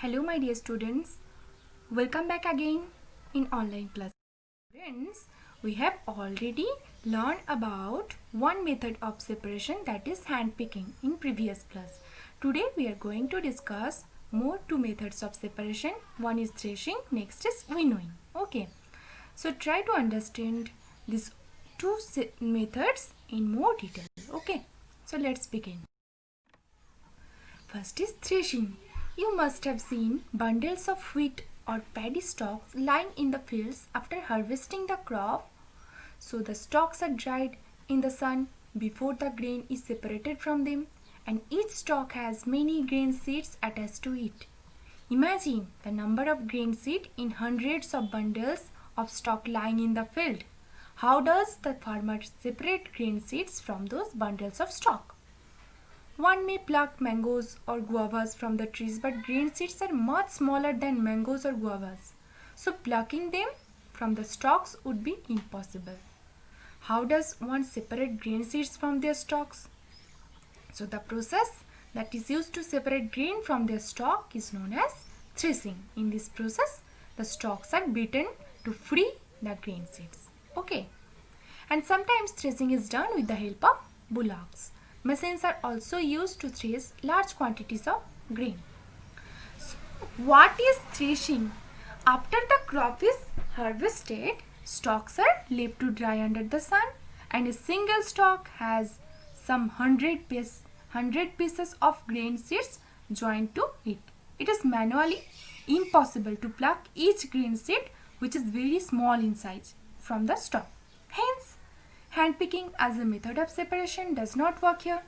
Hello my dear students, welcome back again in online class. Students, we have already learned about one method of separation, that is hand picking, in previous class. Today we are going to discuss more two methods of separation. One is threshing, next is winnowing. Okay, so try to understand these two methods in more detail. Okay, so let's begin. First is threshing. You must have seen bundles of wheat or paddy stalks lying in the fields after harvesting the crop. So the stalks are dried in the sun before the grain is separated from them, and each stalk has many grain seeds attached to it. Imagine the number of grain seeds in hundreds of bundles of stalk lying in the field. How does the farmer separate grain seeds from those bundles of stalk? One may pluck mangoes or guavas from the trees, but grain seeds are much smaller than mangoes or guavas. So plucking them from the stalks would be impossible. How does one separate grain seeds from their stalks? So the process that is used to separate grain from their stalk is known as threshing. In this process, the stalks are beaten to free the grain seeds. Okay. And sometimes threshing is done with the help of bullocks. Machines are also used to thresh large quantities of grain. So, what is threshing? After the crop is harvested, stalks are left to dry under the sun, and a single stalk has some 100 pieces of grain seeds joined to it. It is manually impossible to pluck each grain seed, which is very small in size, from the stalk. Hence, hand picking as a method of separation does not work here.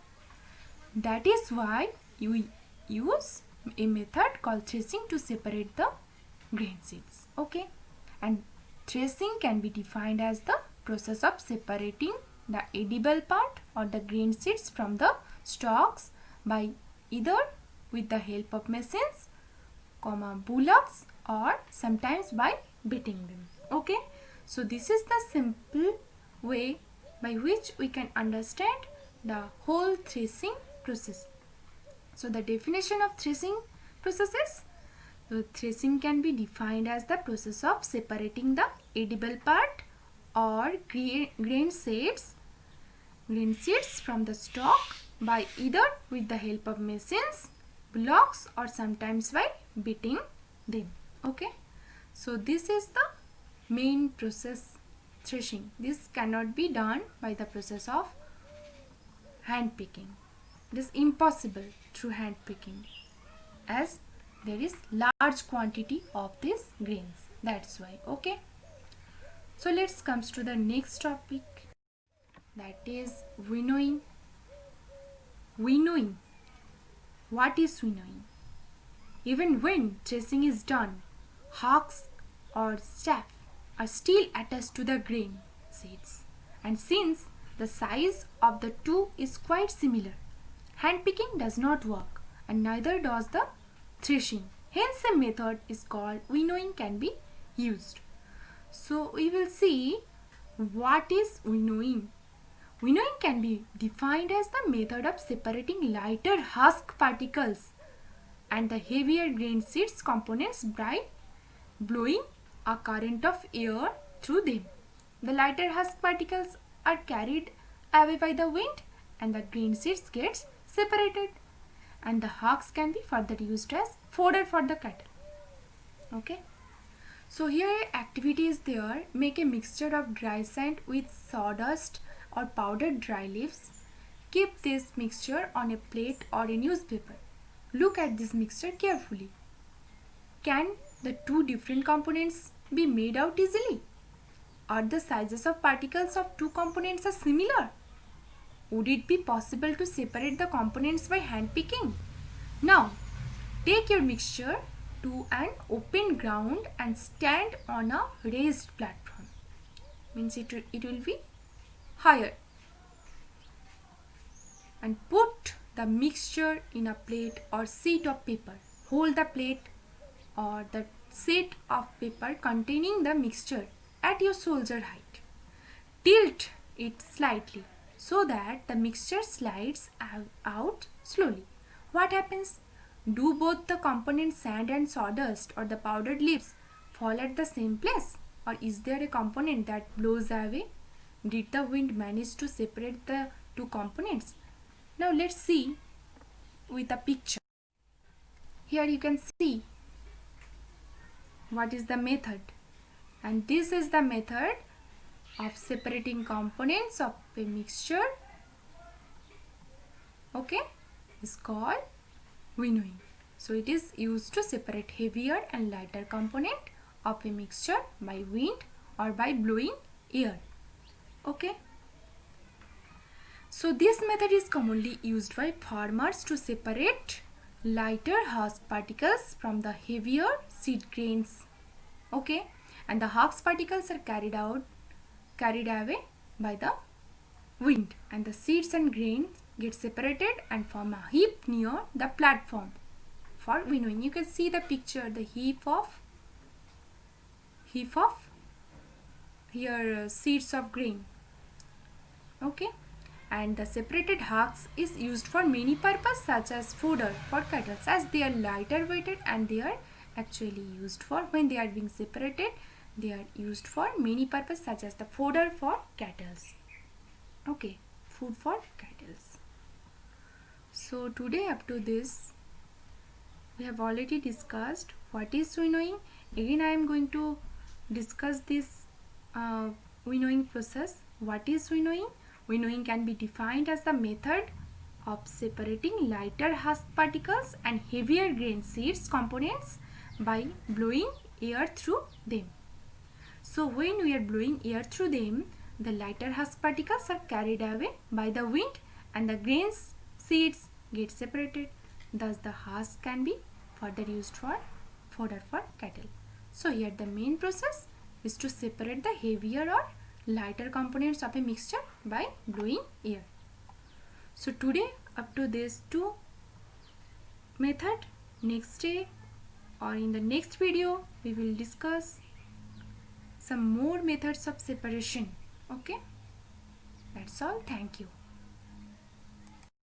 That is why you use a method called threshing to separate the grain seeds. Okay, and threshing can be defined as the process of separating the edible part or the grain seeds from the stalks by either with the help of machines, bullocks, or sometimes by beating them. Okay, so this is the simple way by which we can understand the whole threshing process. So the definition of threshing process is, threshing can be defined as the process of separating the edible part or grain seeds from the stalk by either with the help of machines, blocks, or sometimes by beating them. Okay, so this is the main process. Threshing. This cannot be done by the process of hand picking. It is impossible through hand picking, as there is large quantity of these grains. That's why. Okay. So let's come to the next topic, that is winnowing. Winnowing. What is winnowing? Even when threshing is done, husks or chaff are still attached to the grain seeds, and since the size of the two is quite similar, hand picking does not work, and neither does the threshing. Hence a method is called winnowing can be used. So we will see what is winnowing. Winnowing can be defined as the method of separating lighter husk particles and the heavier grain seeds components by blowing a current of air through them. The lighter husk particles are carried away by the wind, and the grain seeds gets separated, and the husks can be further used as fodder for the cattle. Okay, so here activity is there. Make a mixture of dry sand with sawdust or powdered dry leaves. Keep this mixture on a plate or a newspaper. Look at this mixture carefully. Can the two different components be made out easily? Are the sizes of particles of two components are similar? Would it be possible to separate the components by hand picking? Now, take your mixture to an open ground and stand on a raised platform. Means it will be higher. And put the mixture in a plate or sheet of paper. Hold the plate or the sheet of paper containing the mixture at your shoulder height. Tilt it slightly so that the mixture slides out slowly. What happens? Do both the components sand and sawdust or the powdered leaves fall at the same place, or is there a component that blows away? Did the wind manage to separate the two components? Now let's see with a picture. Here you can see what is the method, and this is the method of separating components of a mixture. Okay, it's called winnowing. So it is used to separate heavier and lighter component of a mixture by wind or by blowing air. Okay. So this method is commonly used by farmers to separate lighter husk particles from the heavier seed grains. Okay, and the husk particles are carried away by the wind, and the seeds and grains get separated and form a heap near the platform for winnowing. You can see the picture, the heap of here seeds of grain. Okay, and the separated husks is used for many purposes such as fodder for cattle, as they are lighter weighted, and they are actually used for, when they are being separated, they are used for many purposes such as the fodder for cattle. Okay, food for cattle. So today up to this we have already discussed what is winnowing. Again I am going to discuss this winnowing process. What is winnowing? Winnowing can be defined as the method of separating lighter husk particles and heavier grain seeds components by blowing air through them. So when we are blowing air through them, the lighter husk particles are carried away by the wind and the grains seeds get separated. Thus the husk can be further used for fodder for cattle. So here the main process is to separate the heavier or lighter components of a mixture by blowing air. So today up to these two method. Next day or in the next video we will discuss some more methods of separation. Okay, that's all. Thank you.